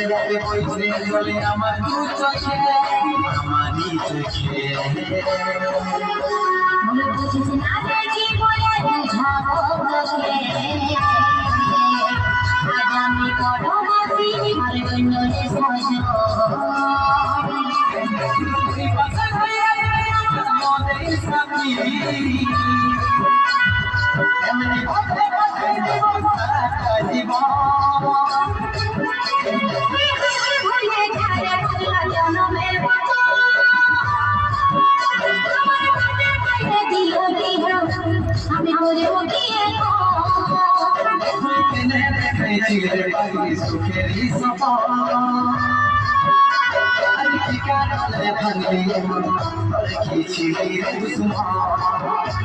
রাতে বইছে জলে আমার দু চোখে আমারই চোখে মনে বুঝিস না দেখি বলে বুঝাবো তোকে আজ আমি পরবাসী আর বন্ধনে সজো এমনি ভাবে ভাবে জীবন সারা জীবন ভুলে ছাড়া পাগলা জনমের মতো আমার কাছে পাইলে দিল দিল আমি করবো কি দিনে দেখেছিলে পাখি সুখেরই সপন আর কি কারণে ভাঙলি কি ছিলি রে দুশ্মন